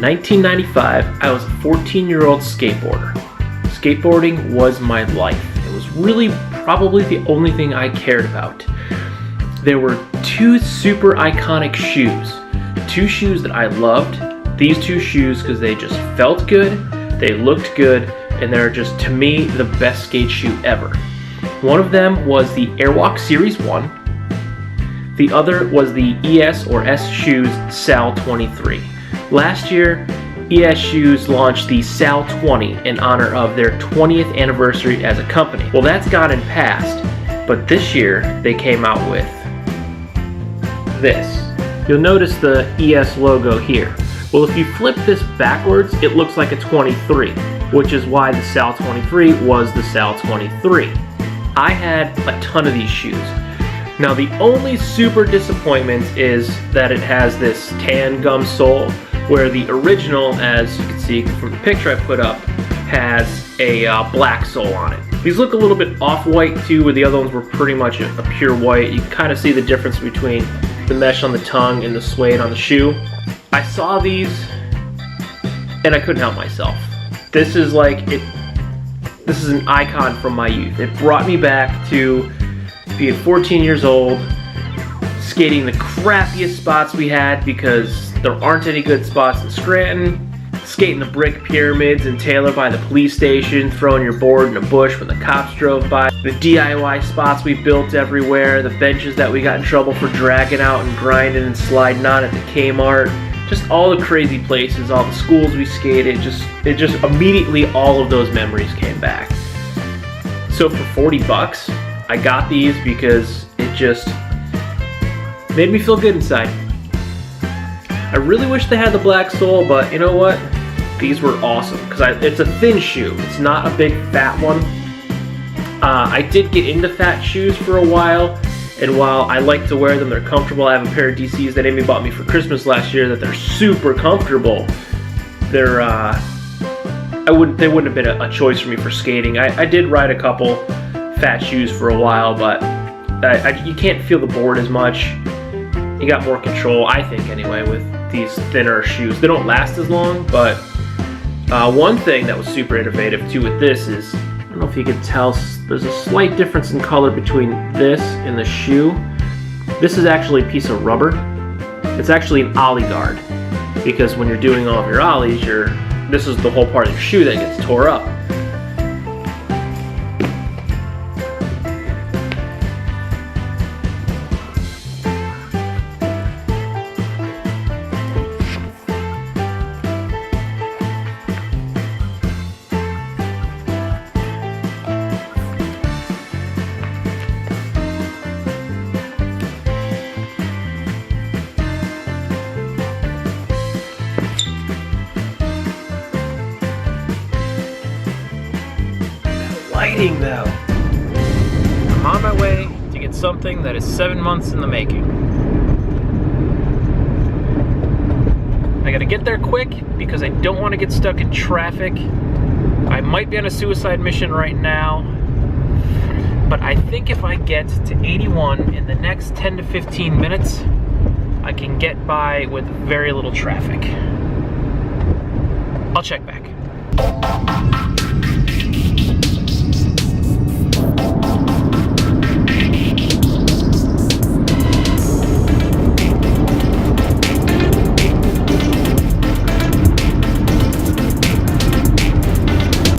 In 1995, I was a 14-year-old skateboarder. Skateboarding was my life. It was really probably the only thing I cared about. There were two super iconic shoes. Two shoes that I loved. These two shoes because they just felt good, they looked good, and they're just, to me, the best skate shoe ever. One of them was the Airwalk Series 1. The other was the ES or S Shoes Sal 23. Last year, ES Shoes launched the Sal 20 in honor of their 20th anniversary as a company. Well, that's gone and passed, but this year they came out with this. You'll notice the ES logo here. Well, if you flip this backwards, it looks like a 23, which is why the Sal 23 was the Sal 23. I had a ton of these shoes. Now, the only super disappointment is that it has this tan gum sole, where the original, as you can see from the picture I put up, has a black sole on it. These look a little bit off-white too, where the other ones were pretty much a pure white. You can kind of see the difference between the mesh on the tongue and the suede on the shoe. I saw these and I couldn't help myself. This is like it. This is an icon from my youth. It brought me back to being 14 years old, skating the crappiest spots we had because there aren't any good spots in Scranton, skating the brick pyramids in Taylor by the police station, throwing your board in a bush when the cops drove by, the DIY spots we built everywhere, the benches that we got in trouble for dragging out and grinding and sliding on at the Kmart, just all the crazy places, all the schools we skated, it just immediately all of those memories came back. So for 40 bucks, I got these because it just made me feel good inside. I really wish they had the black sole, but you know what? These were awesome because it's a thin shoe. It's not a big fat one. I did get into fat shoes for a while, and while I like to wear them, they're comfortable. I have a pair of DCs that Amy bought me for Christmas last year that they're super comfortable. They're they wouldn't have been a choice for me for skating. I did ride a couple fat shoes for a while, but you can't feel the board as much. You got more control, I think anyway, with these thinner shoes. They don't last as long, but one thing that was super innovative too with this is, I don't know if you can tell, there's a slight difference in color between this and the shoe. This is actually a piece of rubber. It's actually an Ollie Guard, because when you're doing all of your ollies, this is the whole part of your shoe that gets tore up. Lighting though. I'm on my way to get something that is 7 months in the making. I gotta get there quick because I don't want to get stuck in traffic. I might be on a suicide mission right now, but I think if I get to 81 in the next 10 to 15 minutes, I can get by with very little traffic. I'll check back.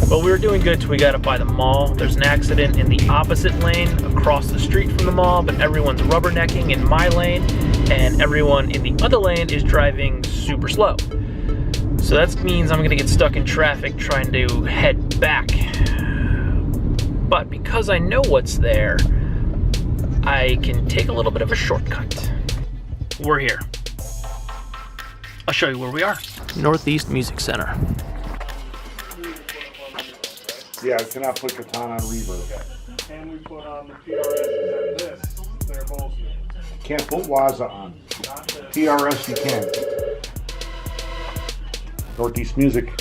Well, we were doing good till we got up by the mall. There's an accident in the opposite lane across the street from the mall, but everyone's rubbernecking in my lane, and everyone in the other lane is driving super slow. So that means I'm gonna get stuck in traffic trying to head back. But because I know what's there, I can take a little bit of a shortcut. We're here. I'll show you where we are. Northeast Music Center. Yeah, I cannot put Katana on reverb. Can we put on the PRSs at this? They're both. Can't put Waza on. PRS you can. Northeast Music.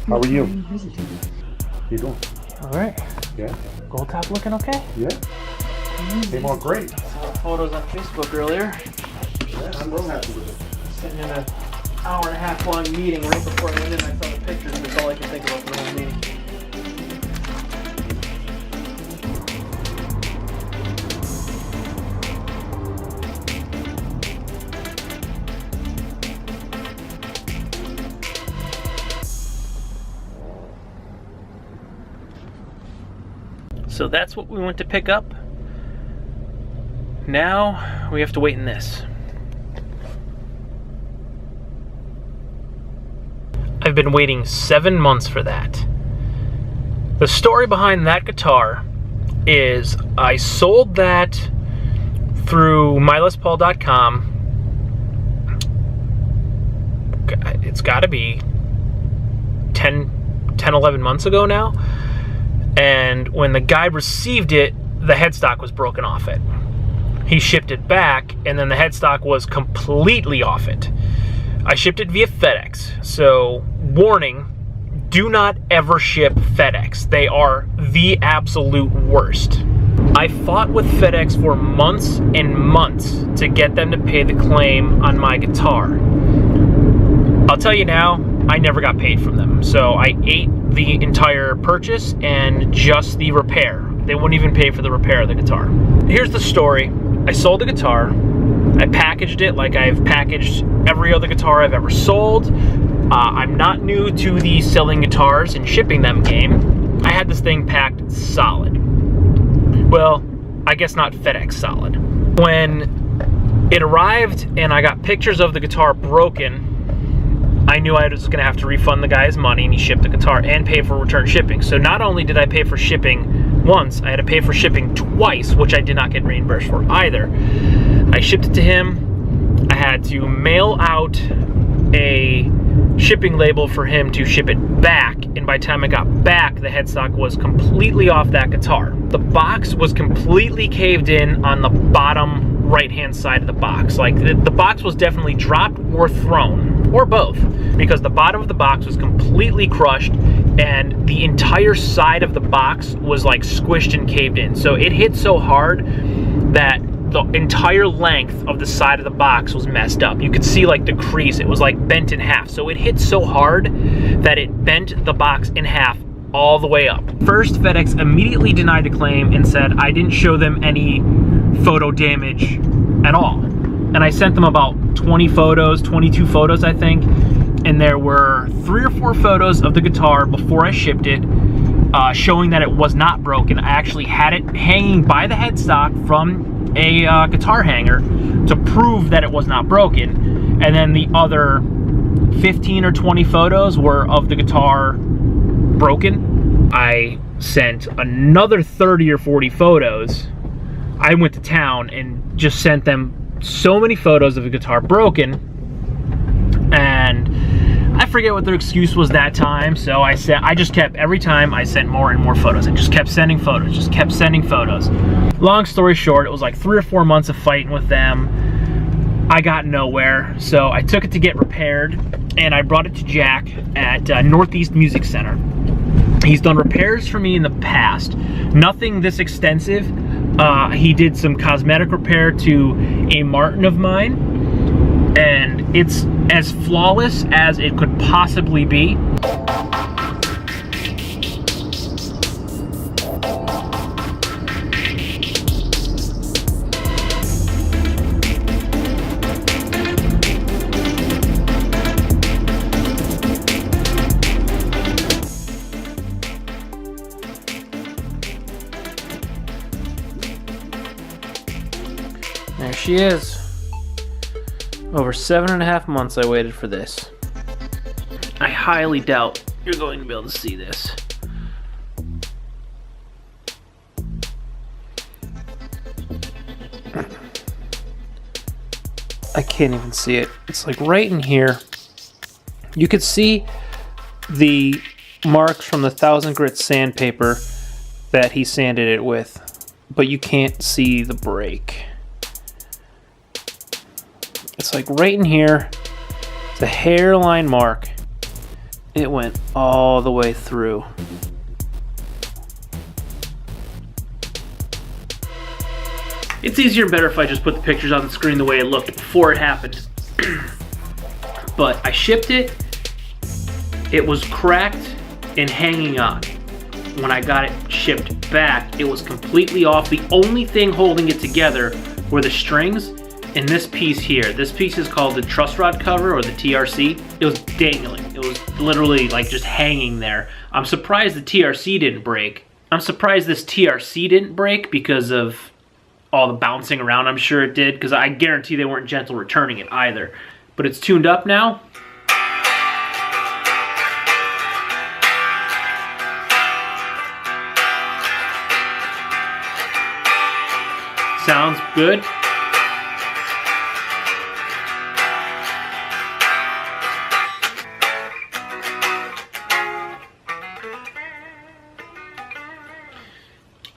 How are you? You doing? All right. Yeah. Gold top looking okay? Yeah. Came out great. Saw photos on Facebook earlier. Yeah, I'm real happy with it. Sitting in a hour and a half long meeting right before I went in. I saw the pictures, and that's all I can think about for the whole meeting. So that's what we went to pick up. Now we have to wait in this. I've been waiting 7 months for that. The story behind that guitar is I sold that through MyLesPaul.com. It's got to be 11 months ago now. And when the guy received it, the headstock was broken off it. He shipped it back, and then the headstock was completely off it. I shipped it via FedEx. So, warning, do not ever ship FedEx. They are the absolute worst. I fought with FedEx for months and months to get them to pay the claim on my guitar. I'll tell you now, I never got paid from them. So I ate the entire purchase and just the repair. They wouldn't even pay for the repair of the guitar. Here's the story. I sold the guitar. I packaged it like I've packaged every other guitar I've ever sold. I'm not new to the selling guitars and shipping them game. I had this thing packed solid. Well, I guess not FedEx solid. When it arrived and I got pictures of the guitar broken, I knew I was going to have to refund the guy his money, and he shipped the guitar and pay for return shipping. So not only did I pay for shipping once, I had to pay for shipping twice, which I did not get reimbursed for either. I shipped it to him. I had to mail out a shipping label for him to ship it back, and by the time I got back, the headstock was completely off that guitar. The box was completely caved in on the bottom right-hand side of the box. Like, the box was definitely dropped or thrown, or both, because the bottom of the box was completely crushed, and the entire side of the box was like squished and caved in. So it hit so hard that the entire length of the side of the box was messed up. You could see like the crease, it was like bent in half. So it hit so hard that it bent the box in half all the way up. First, FedEx immediately denied the claim and said I didn't show them any photo damage at all. And I sent them about 20 photos, 22 photos I think, and there were 3 or 4 photos of the guitar before I shipped it, showing that it was not broken. I actually had it hanging by the headstock from a guitar hanger to prove that it was not broken. And then the other 15 or 20 photos were of the guitar broken. I sent another 30 or 40 photos. I went to town and just sent them so many photos of the guitar broken, and I forget what their excuse was that time. So I just kept, every time I sent more and more photos. I just kept sending photos, just kept sending photos. Long story short, it was like 3 or 4 months of fighting with them. I got nowhere, so I took it to get repaired, and I brought it to Jack at Northeast Music Center. He's done repairs for me in the past, nothing this extensive. He did some cosmetic repair to a Martin of mine, and it's as flawless as it could possibly be. There she is. Over 7.5 months I waited for this. I highly doubt you're going to be able to see this. I can't even see it. It's like right in here. You could see the marks from the 1000 grit sandpaper that he sanded it with, but you can't see the break. It's like right in here. It's a hairline mark. It went all the way through. It's easier and better if I just put the pictures on the screen the way it looked before it happened. but I shipped it. It was cracked and hanging on. When I got it shipped back, it was completely off. The only thing holding it together were the strings and this piece here. This piece is called the truss rod cover, or the TRC. It was dangling. It was literally like just hanging there. I'm surprised the TRC didn't break. I'm surprised this TRC didn't break because of all the bouncing around. I'm sure it did, because I guarantee they weren't gentle returning it either. But it's tuned up now. Sounds good.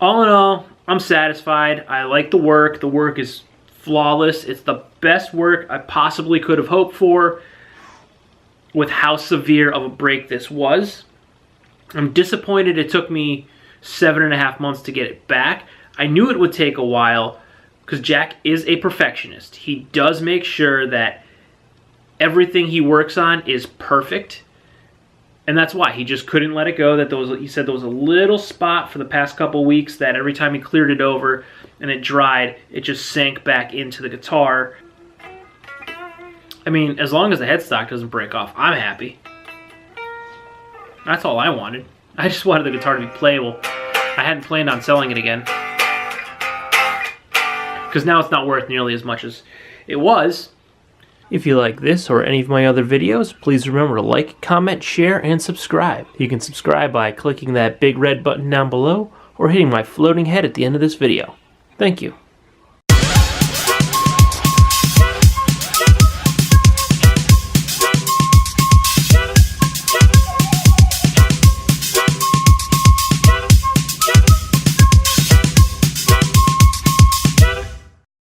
All in all, I'm satisfied. I like the work. The work is flawless. It's the best work I possibly could have hoped for with how severe of a break this was. I'm disappointed it took me 7.5 months to get it back. I knew it would take a while because Jack is a perfectionist. He does make sure that everything he works on is perfect. And that's why he just couldn't let it go. That he said there was a little spot for the past couple weeks that every time he cleared it over and it dried, it just sank back into the guitar. I mean, as long as the headstock doesn't break off, I'm happy. That's all I wanted. I just wanted the guitar to be playable. I hadn't planned on selling it again, because now it's not worth nearly as much as it was. If you like this or any of my other videos, please remember to like, comment, share, and subscribe. You can subscribe by clicking that big red button down below or hitting my floating head at the end of this video. Thank you.